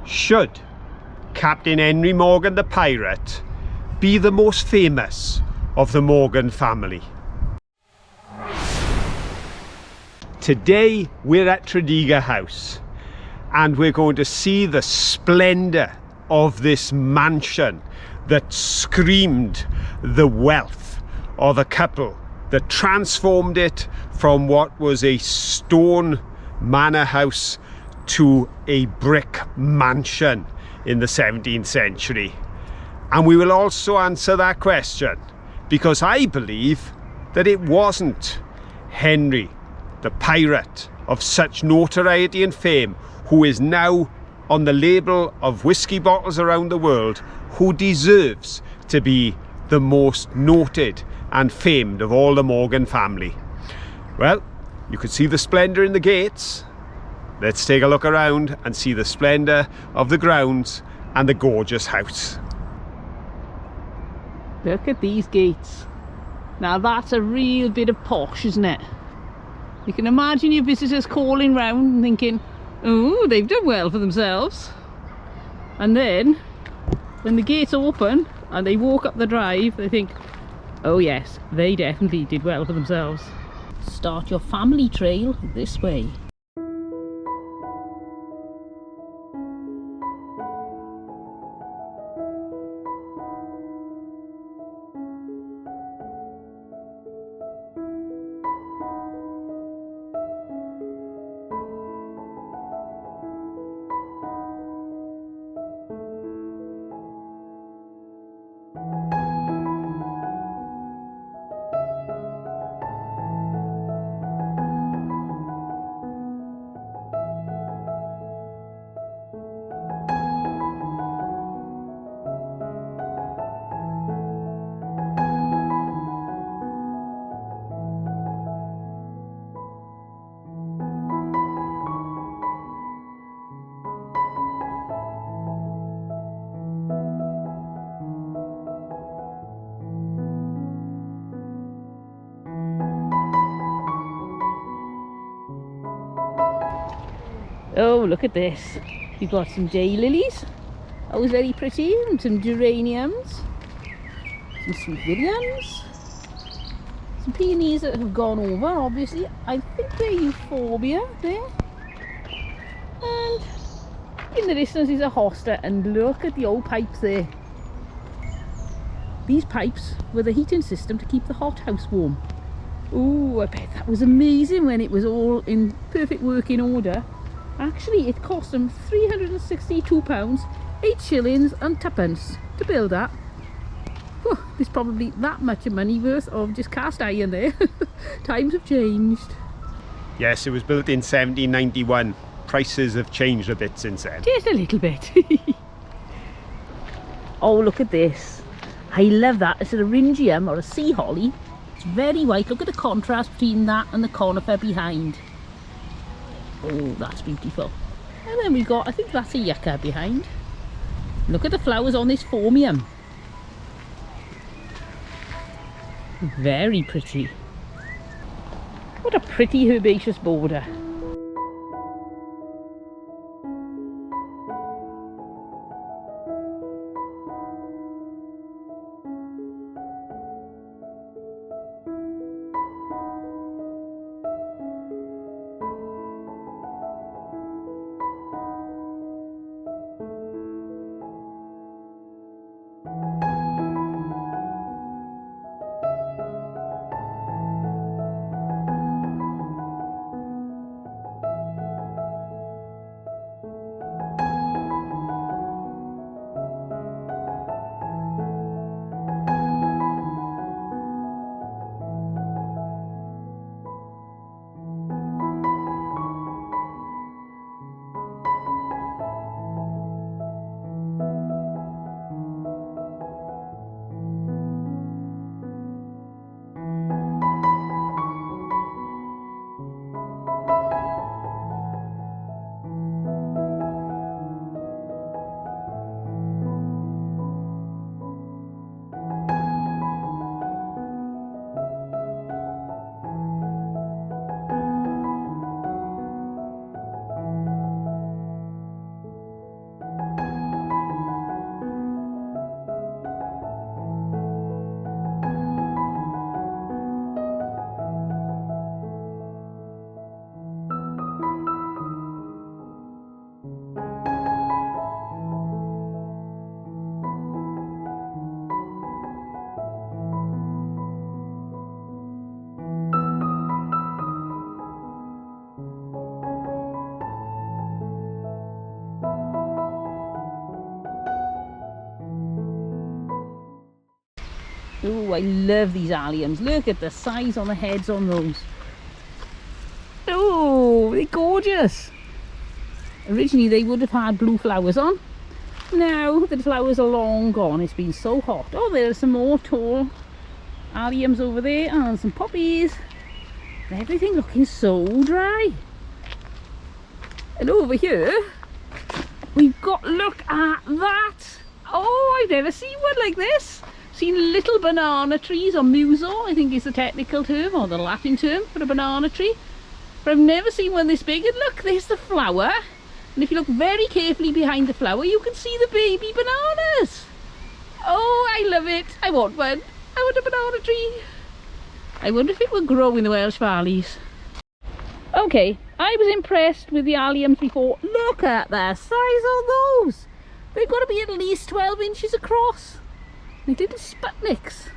Should Captain Henry Morgan the pirate be the most famous of the Morgan family? Today we're at Tredegar House and we're going to see the splendour of this mansion that screamed the wealth of a couple that transformed it from what was a stone manor house to a brick mansion in the 17th century. And we will also answer that question because I believe that it wasn't Henry the pirate of such notoriety and fame, who is now on the label of whiskey bottles around the world, who deserves to be the most noted and famed of all the Morgan family. Well, you can see the splendour in the gates. Let's take a look around and see the splendour of the grounds and the gorgeous house. Look at these gates. Now that's a real bit of posh, isn't it? You can imagine your visitors calling round and thinking, oh, they've done well for themselves. And then when the gates open and they walk up the drive, they think, oh yes, they definitely did well for themselves. Start your family trail this way. Oh, look at this. You've got some daylilies. Oh, it's very pretty. And some geraniums. Some sweet williams. Some peonies that have gone over, obviously. I think they're euphorbia there. And in the distance is a hosta. And look at the old pipes there. These pipes were the heating system to keep the hothouse warm. Oh, I bet that was amazing when it was all in perfect working order. Actually, it cost them £362, 8 shillings and 2p to build that. Whew, there's probably that much money worth of just cast iron there. Times have changed. Yes, it was built in 1791. Prices have changed a bit since then. Just a little bit. Oh, look at this. I love that. It's a laryngium or a sea holly. It's very white. Look at the contrast between that and the conifer behind. Oh, that's beautiful. And then we've got, I think that's a yucca behind. Look at the flowers on this phormium. Very pretty. What a pretty herbaceous border. Oh, I love these alliums. Look at the size on the heads on those. Oh, they're gorgeous. Originally they would have had blue flowers on. Now the flowers are long gone. It's been so hot. Oh, there are some more tall alliums over there and some poppies. And everything looking so dry. And over here we've got, look at that. Oh, I've never seen one like this. Seen little banana trees, or muso, I think is the technical term, or the Latin term for a banana tree. But I've never seen one this big. And look, there's the flower. And if you look very carefully behind the flower, you can see the baby bananas. Oh, I love it. I want one. I want a banana tree. I wonder if it will grow in the Welsh valleys. Okay, I was impressed with the alliums before. Look at the size of those. They've got to be at least 12 inches across. They did Sputniks.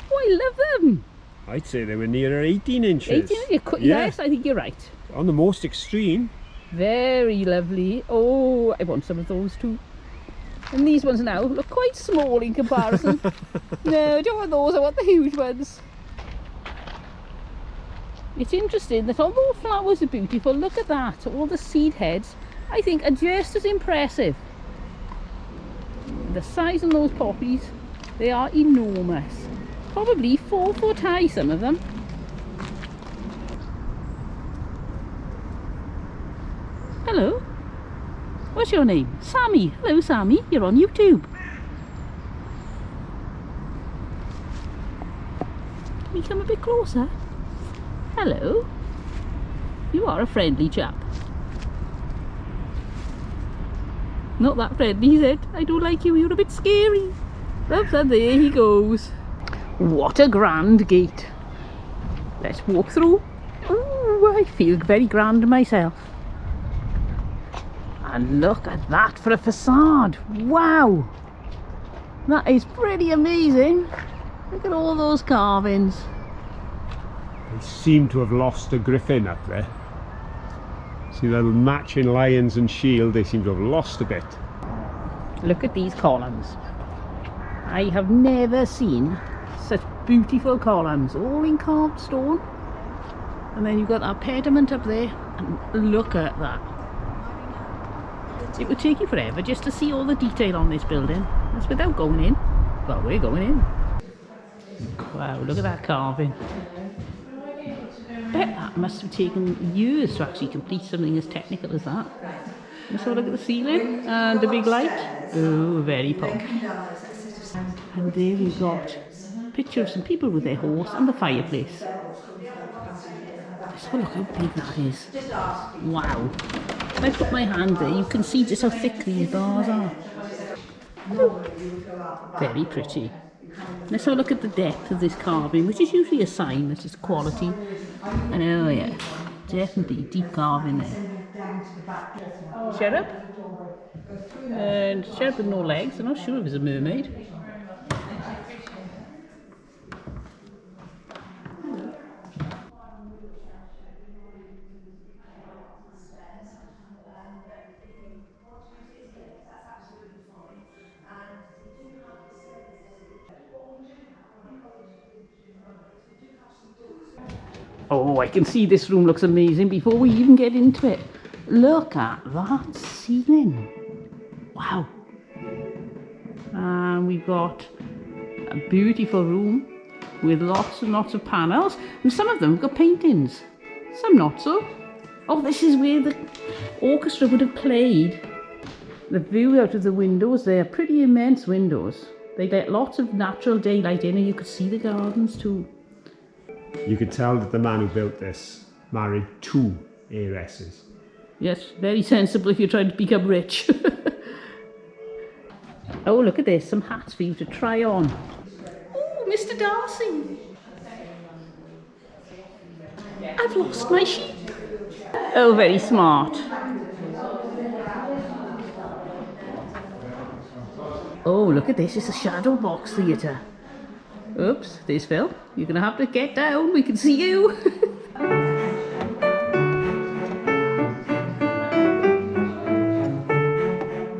Oh, I love them. I'd say they were nearer 18 inches. 18 inches? Yes, I think you're right. On the most extreme. Very lovely. Oh, I want some of those too. And these ones now look quite small in comparison. No, I don't want those. I want the huge ones. It's interesting that although flowers are beautiful, look at that. All the seed heads, I think, are just as impressive. The size of those poppies, they are enormous. Probably 4 foot high, some of them. Hello. What's your name? Sammy. Hello, Sammy. You're on YouTube. Can you come a bit closer? Hello. You are a friendly chap. Not that friendly, is it? I don't like you. You're a bit scary. Oops, and there he goes. What a grand gate. Let's walk through. Ooh, I feel very grand myself. And look at that for a facade. Wow. That is pretty amazing. Look at all those carvings. They seem to have lost a griffin up there. See the matching lions and shield, they seem to have lost a bit. Look at these columns. I have never seen such beautiful columns, all in carved stone. And then you've got that pediment up there, and look at that. It would take you forever just to see all the detail on this building. That's without going in. Well, we're going in. Wow, look at that carving. I bet that must have taken years to actually complete something as technical as that. Let's have a look at the ceiling and the big light. Oh, very posh. And there we've got a picture of some people with their horse and the fireplace. Let's have a look how big that is. Wow. If I put my hand there, you can see just how thick these bars are. Oh, very pretty. Let's have a look at the depth of this carving, which is usually a sign that it's quality. And oh yeah, definitely deep carving there. Cherub. And cherub with no legs. I'm not sure if it's a mermaid. Oh, I can see this room looks amazing before we even get into it. Look at that ceiling. Wow. And we've got a beautiful room with lots and lots of panels. And some of them have got paintings, some not so. Oh, this is where the orchestra would have played. The view out of the windows, they are pretty immense windows. They let lots of natural daylight in, and you could see the gardens too. You could tell that the man who built this married 2 heiresses. Yes, very sensible if you're trying to become rich. Oh, look at this, some hats for you to try on. Oh, Mr. Darcy. I've lost my sheep. Oh, very smart. Oh, look at this, it's a shadow box theatre. Oops, there's Phil. You're going to have to get down, we can see you.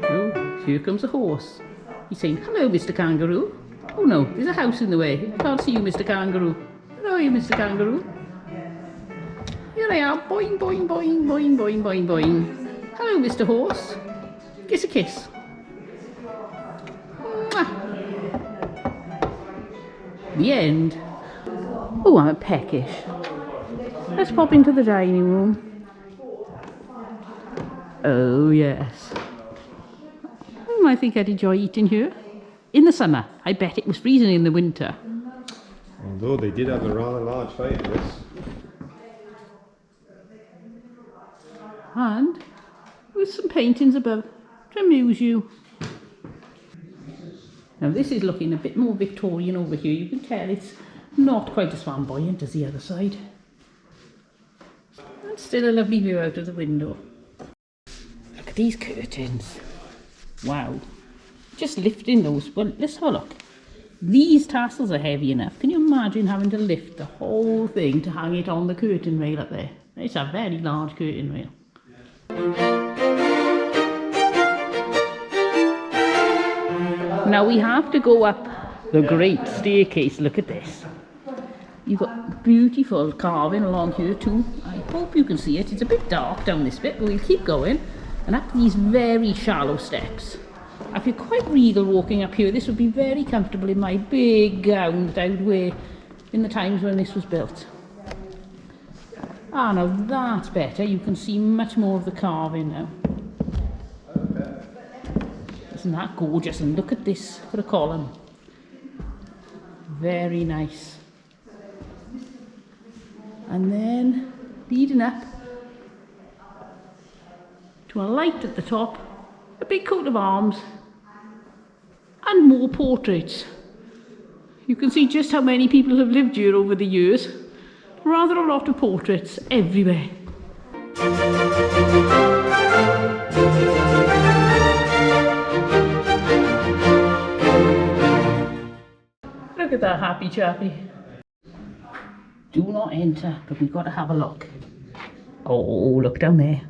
Oh, here comes a horse. He's saying, hello, Mr. Kangaroo. Oh no, there's a house in the way. I can't see you, Mr. Kangaroo. Where are you, Mr. Kangaroo? Here I am. Boing, boing, boing, boing, boing, boing, boing. Hello, Mr. Horse. Kiss a kiss. Mwah. The end. Oh, I'm peckish. Let's pop into the dining room. Oh, yes. I think I'd enjoy eating here. In the summer. I bet it was freezing in the winter. Although they did have a rather large fireplace. And with some paintings above to amuse you. Now this is looking a bit more Victorian over here. You can tell it's not quite as flamboyant as the other side. And still a lovely view out of the window. Look at these curtains. Wow. Just lifting those. Well, let's have a look. These tassels are heavy enough. Can you imagine having to lift the whole thing to hang it on the curtain rail up there? It's a very large curtain rail. Now we have to go up the great staircase. Look at this. You've got beautiful carving along here too. I hope you can see it. It's a bit dark down this bit, but we'll keep going. And up these very shallow steps. I feel quite regal walking up here. This would be very comfortable in my big gown that I would wear in the times when this was built. Ah, now that's better. You can see much more of the carving now. Isn't that gorgeous? And look at this for a column. Very nice. And then leading up to a light at the top, a big coat of arms, and more portraits. You can see just how many people have lived here over the years. Rather a lot of portraits everywhere. Look at that happy chappy. Do not enter, but we've got to have a look. Oh, look down there.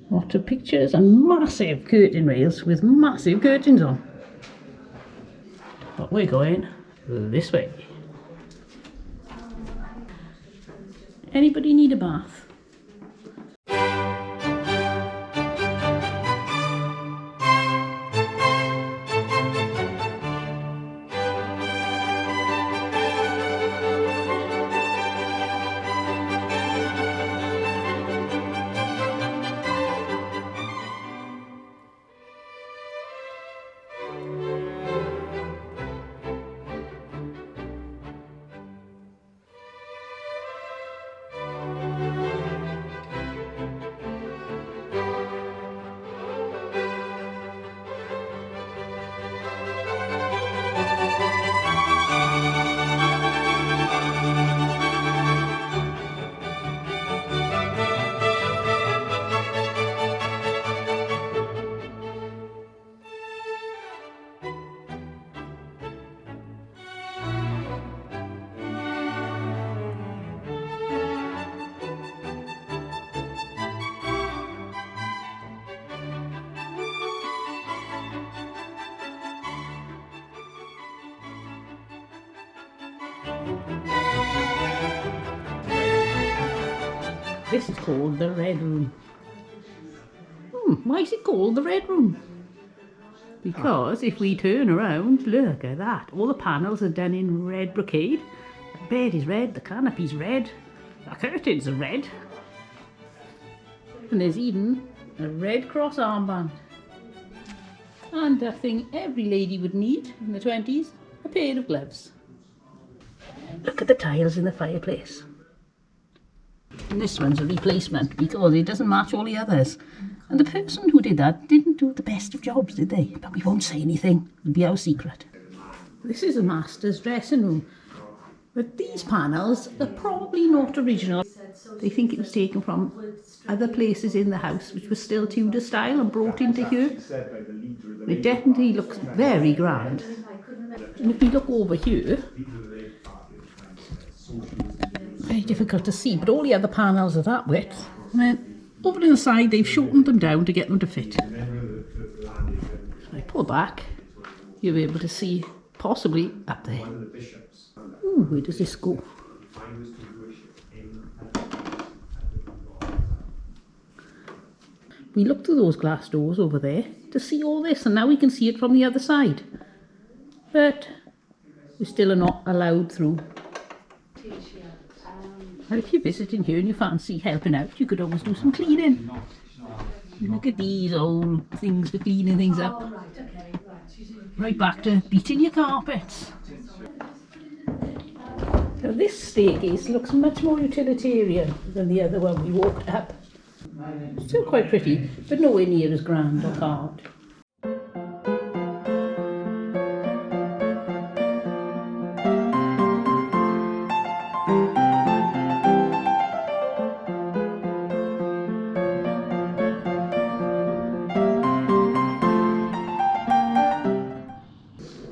Lots of pictures and massive curtain rails with massive curtains on. But we're going this way. Anybody need a bath? This is called the Red Room. Why is it called the Red Room? Because if we turn around, look at that. All the panels are done in red brocade. The bed is red, the canopy's red, the curtains are red. And there's even a Red Cross armband. And a thing every lady would need in the 20s, a pair of gloves. Look at the tiles in the fireplace. And this one's a replacement because it doesn't match all the others. And the person who did that didn't do the best of jobs, did they? But we won't say anything. It'll be our secret. This is a master's dressing room. But these panels are probably not original. They think it was taken from other places in the house which was still Tudor style and brought into here. It definitely looks very grand. And if we look over here, very difficult to see, but all the other panels are that width. And then over to the side they've shortened them down to get them to fit. So I pull back you'll be able to see possibly up there. Ooh, where does this go? We looked through those glass doors over there to see all this, and now we can see it from the other side. But we still are not allowed through. Well, if you're visiting here and you fancy helping out, you could always do some cleaning. Look at these old things for cleaning things up. Right back to beating your carpets. Now this staircase looks much more utilitarian than the other one we walked up. Still quite pretty, but nowhere near as grand or carved.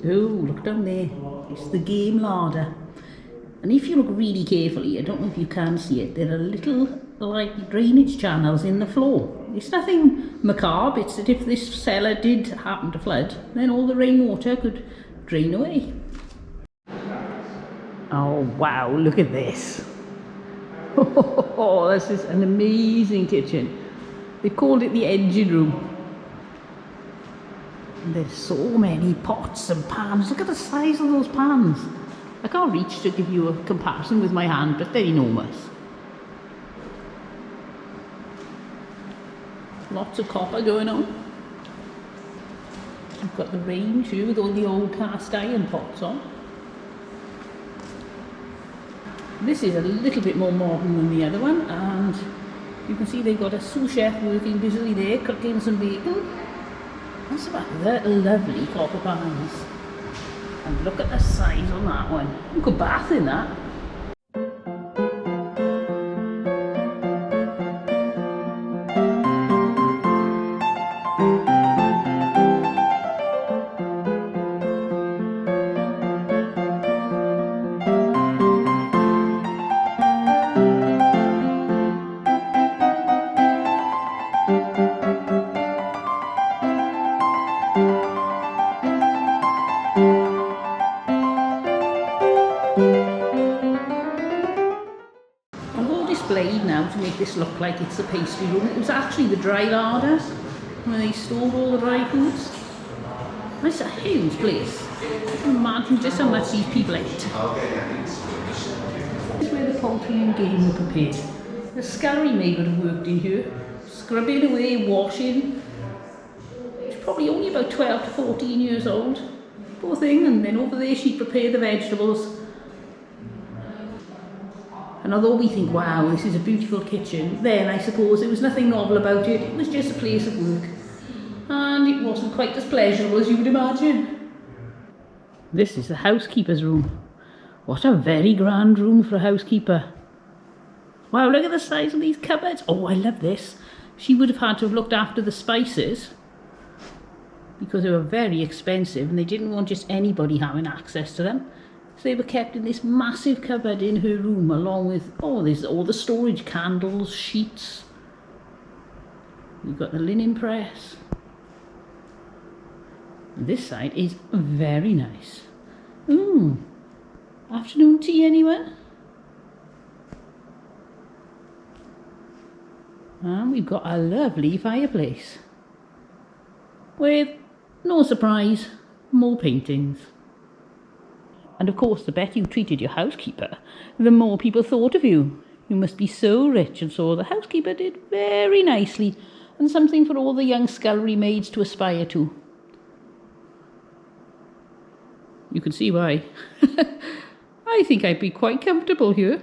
Oh, look down there. It's the game larder. And if you look really carefully, I don't know if you can see it, there are little like drainage channels in the floor. It's nothing macabre, it's that if this cellar did happen to flood, then all the rainwater could drain away. Oh wow, look at this. Oh, this is an amazing kitchen. They called it the engine room. There's so many pots and pans. Look at the size of those pans. I can't reach to give you a comparison with my hand, but they're enormous. Lots of copper going on. We've got the range here with all the old cast iron pots on. This is a little bit more modern than the other one, and you can see they've got a sous chef working busily there, cooking some bacon. That's about the lovely copper pans. And look at the size on that one. You could bath in that. Displayed now to make this look like it's the pastry room. It was actually the dry larder where they stored all the dry foods. It's a huge place. I can imagine just how much these people ate. This is where the poultry and game were prepared. The scullery maid would have worked in here, scrubbing away, washing. She's probably only about 12 to 14 years old. Poor thing. And then over there she'd prepare the vegetables. And although we think, wow, this is a beautiful kitchen, then I suppose there was nothing novel about it. It was just a place of work. And it wasn't quite as pleasurable as you would imagine. This is the housekeeper's room. What a very grand room for a housekeeper. Wow, look at the size of these cupboards. Oh, I love this. She would have had to have looked after the spices because they were very expensive and they didn't want just anybody having access to them. So they were kept in this massive cupboard in her room, along with, there's all the storage, candles, sheets. You've got the linen press. And this side is very nice. Ooh, afternoon tea, anyone? And we've got a lovely fireplace. With, no surprise, more paintings. And of course, the better you treated your housekeeper, the more people thought of you. You must be so rich, and so the housekeeper did very nicely, and something for all the young scullery maids to aspire to. You can see why. I think I'd be quite comfortable here.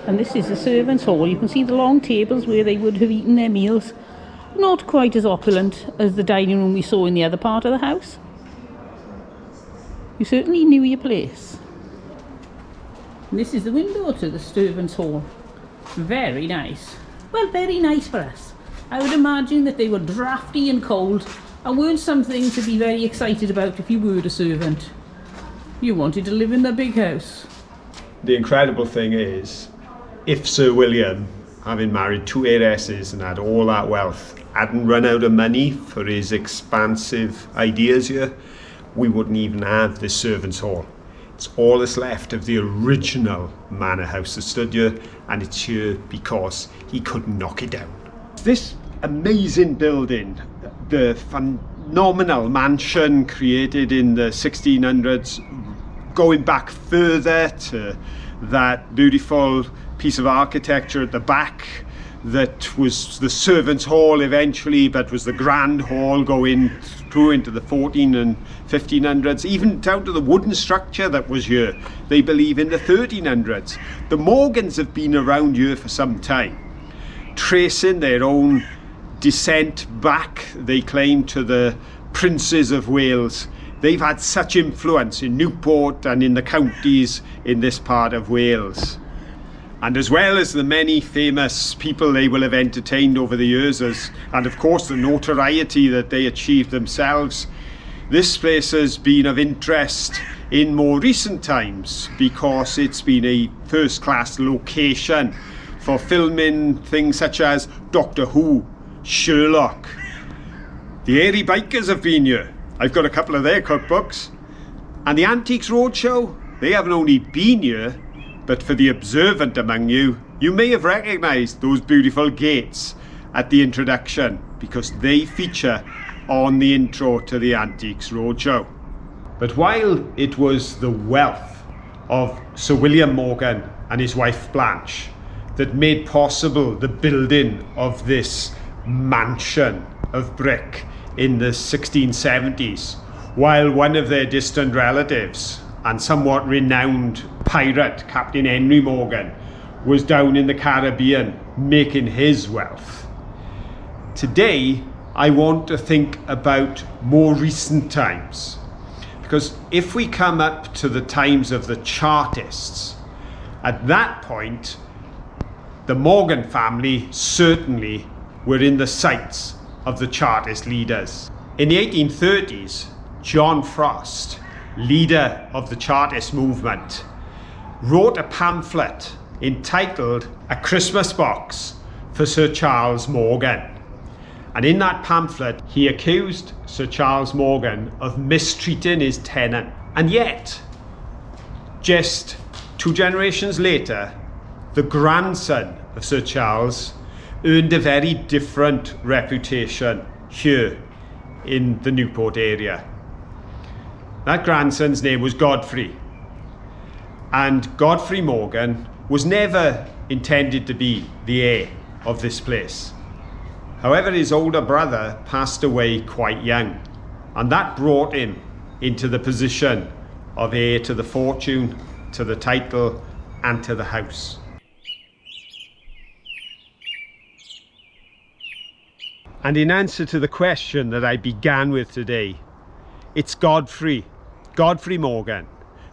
And this is the servants' hall. You can see the long tables where they would have eaten their meals. Not quite as opulent as the dining room we saw in the other part of the house. You certainly knew your place. And this is the window to the servants' hall. Very nice. Well, very nice for us. I would imagine that they were drafty and cold and weren't something to be very excited about if you were a servant. You wanted to live in the big house. The incredible thing is, if Sir William having married 2 heiresses and had all that wealth, hadn't run out of money for his expansive ideas here, we wouldn't even have this servants' hall. It's all that's left of the original manor house that stood here, and it's here because he couldn't knock it down. This amazing building, the phenomenal mansion created in the 1600s, going back further to that beautiful piece of architecture at the back that was the servants' hall eventually, but was the grand hall going through into the 14 and 1500s, even down to the wooden structure that was here, they believe, in the 1300s. The Morgans have been around here for some time, tracing their own descent back, they claim, to the princes of Wales. They've had such influence in Newport and in the counties in this part of Wales. And as well as the many famous people they will have entertained over the years, and of course the notoriety that they achieved themselves, this place has been of interest in more recent times because it's been a first-class location for filming things such as Doctor Who, Sherlock. The Airy Bikers have been here. I've got a couple of their cookbooks. And the Antiques Roadshow, they haven't only been here, but for the observant among you, you may have recognised those beautiful gates at the introduction because they feature on the intro to the Antiques Roadshow. But while it was the wealth of Sir William Morgan and his wife Blanche that made possible the building of this mansion of brick in the 1670s, while one of their distant relatives and somewhat renowned pirate, Captain Henry Morgan, was down in the Caribbean making his wealth. Today, I want to think about more recent times, because if we come up to the times of the Chartists, at that point, the Morgan family certainly were in the sights of the Chartist leaders. In the 1830s, John Frost, leader of the Chartist movement, wrote a pamphlet entitled A Christmas Box for Sir Charles Morgan. And in that pamphlet, he accused Sir Charles Morgan of mistreating his tenant. And yet, just 2 generations later, the grandson of Sir Charles earned a very different reputation here in the Newport area. That grandson's name was Godfrey. And Godfrey Morgan was never intended to be the heir of this place. However, his older brother passed away quite young, and that brought him into the position of heir to the fortune, to the title, and to the house. And in answer to the question that I began with today, it's Godfrey Morgan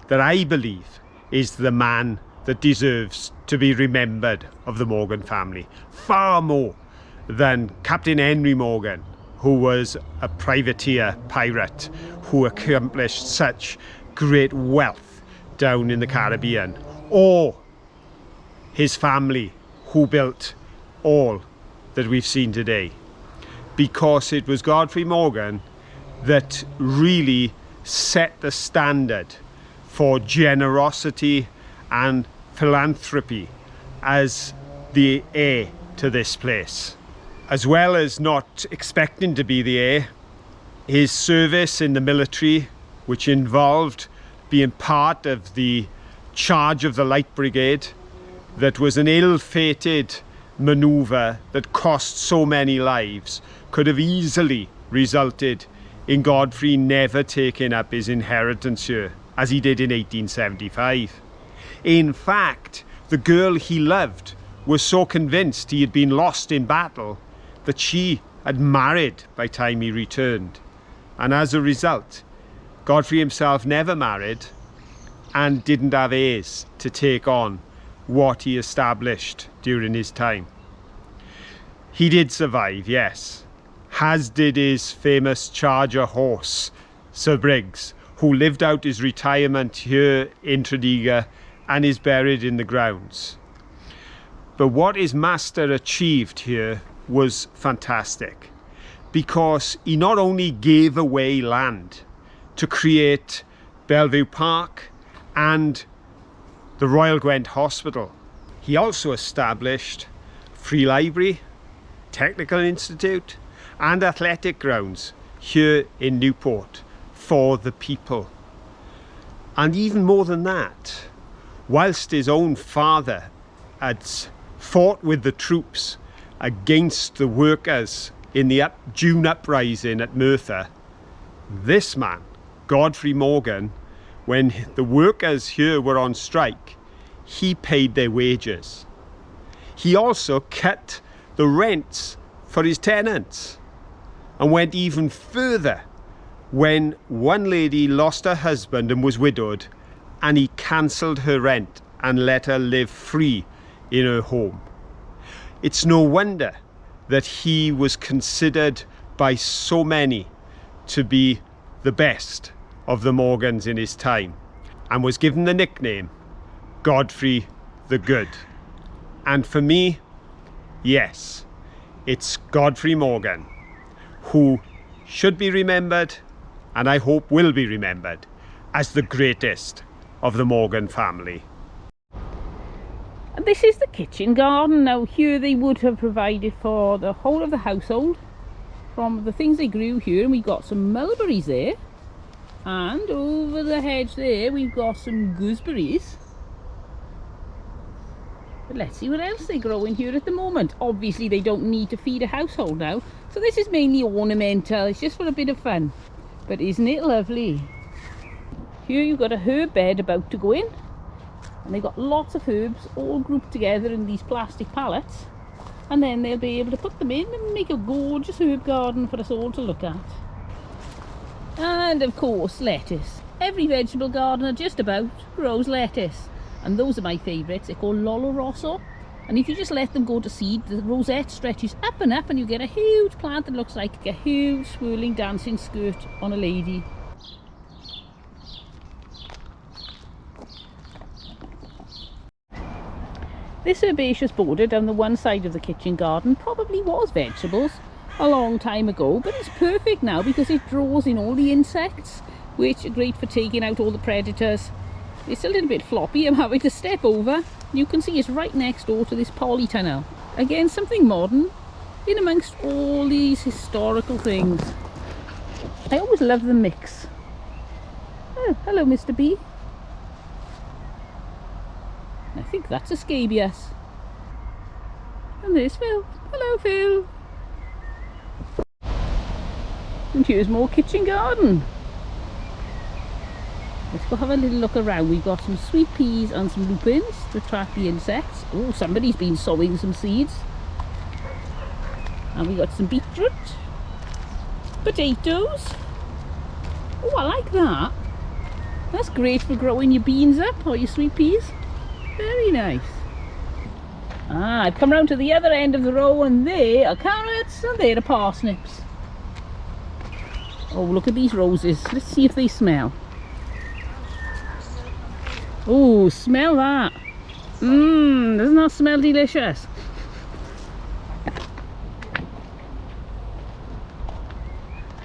that I believe is the man that deserves to be remembered of the Morgan family, far more than Captain Henry Morgan, who was a privateer pirate who accomplished such great wealth down in the Caribbean, or his family who built all that we've seen today. Because it was Godfrey Morgan that really set the standard for generosity and philanthropy as the heir to this place. As well as not expecting to be the heir, his service in the military, which involved being part of the charge of the Light Brigade, that was an ill-fated manoeuvre that cost so many lives, could have easily resulted in Godfrey never taking up his inheritance here, as he did in 1875. In fact, the girl he loved was so convinced he had been lost in battle that she had married by the time he returned. And as a result, Godfrey himself never married and didn't have heirs to take on what he established during his time. He did survive, yes, as did his famous charger horse, Sir Briggs, who lived out his retirement here in Tredegar and is buried in the grounds. But what his master achieved here was fantastic, because he not only gave away land to create Bellevue Park and the Royal Gwent Hospital, he also established free library, technical institute and athletic grounds here in Newport for the people. And even more than that, whilst his own father had fought with the troops against the workers in the June uprising at Merthyr, this man, Godfrey Morgan, when the workers here were on strike, he paid their wages. He also cut the rents for his tenants and went even further when one lady lost her husband and was widowed, and he cancelled her rent and let her live free in her home. It's no wonder that he was considered by so many to be the best of the Morgans in his time, and was given the nickname Godfrey the Good. And for me, yes, it's Godfrey Morgan who should be remembered, and I hope will be remembered, as the greatest of the Morgan family. And this is the kitchen garden. Now here they would have provided for the whole of the household from the things they grew here, and we got some mulberries there, and over the hedge there we've got some gooseberries. But let's see what else they grow in here at the moment. Obviously they don't need to feed a household now, so this is mainly ornamental. It's just for a bit of fun. But isn't it lovely? Here you've got a herb bed about to go in, and they've got lots of herbs all grouped together in these plastic pallets, and then they'll be able to put them in and make a gorgeous herb garden for us all to look at. And of course lettuce. Every vegetable gardener just about grows lettuce, and those are my favourites. They're called Lollo Rosso, and if you just let them go to seed, the rosette stretches up and up and you get a huge plant that looks like a huge swirling dancing skirt on a lady. This herbaceous border down the one side of the kitchen garden probably was vegetables a long time ago, but it's perfect now because it draws in all the insects, which are great for taking out all the predators. It's a little bit floppy, I'm having to step over. You can see it's right next door to this polytunnel. Again, something modern in amongst all these historical things. I always love the mix. Oh, hello Mr. B. I think that's a scabious. And there's Phil. Hello Phil. And here's more kitchen garden. Let's go have a little look around. We've got some sweet peas and some lupins to attract the insects. Oh, somebody's been sowing some seeds. And we got some beetroot, potatoes. Oh, I like that. That's great for growing your beans up or your sweet peas. Very nice. Ah, I've come round to the other end of the row, and there are carrots and there are parsnips. Oh, look at these roses. Let's see if they smell. Oh, smell that. Doesn't that smell delicious?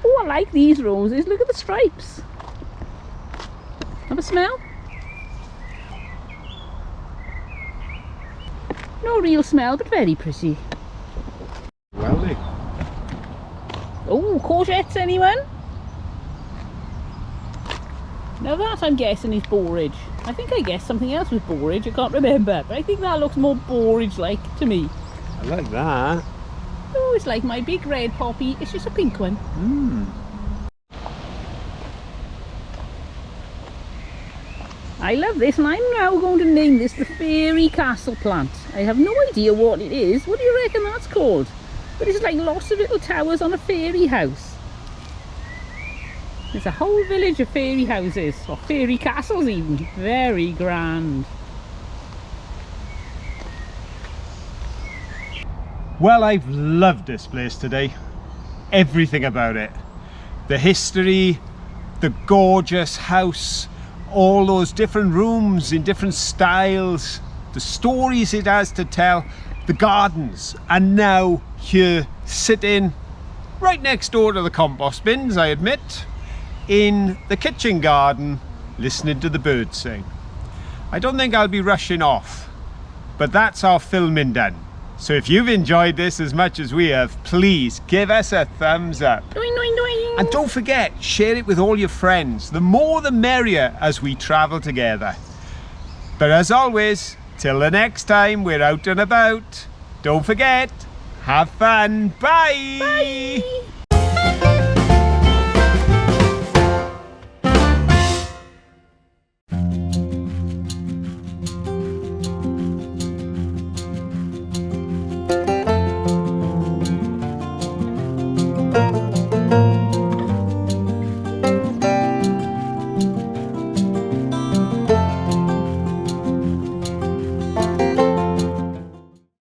Oh, I like these roses. Look at the stripes. Have a smell? No real smell, but very pretty. Lovely. Oh, courgettes, anyone? Now that, I'm guessing, is borage. I think I guessed something else with borage, I can't remember, but I think that looks more borage-like to me. I like that. Oh, it's like my big red poppy, it's just a pink one. I love this, and I'm now going to name this the Fairy Castle plant. I have no idea what it is. What do you reckon that's called? But it's like lots of little towers on a fairy house. There's a whole village of fairy houses, or fairy castles even. Very grand. Well, I've loved this place today. Everything about it. The history, the gorgeous house, all those different rooms in different styles. the stories it has to tell, the gardens. And now here, sitting right next door to the compost bins, I admit, in the kitchen garden, listening to the birds sing. I don't think I'll be rushing off, but that's our filming done. So if you've enjoyed this as much as we have, please give us a thumbs up. Doing, doing, doing. And don't forget, share it with all your friends. The more the merrier as we travel together. But as always, till the next time we're out and about, don't forget, have fun. Bye. Bye.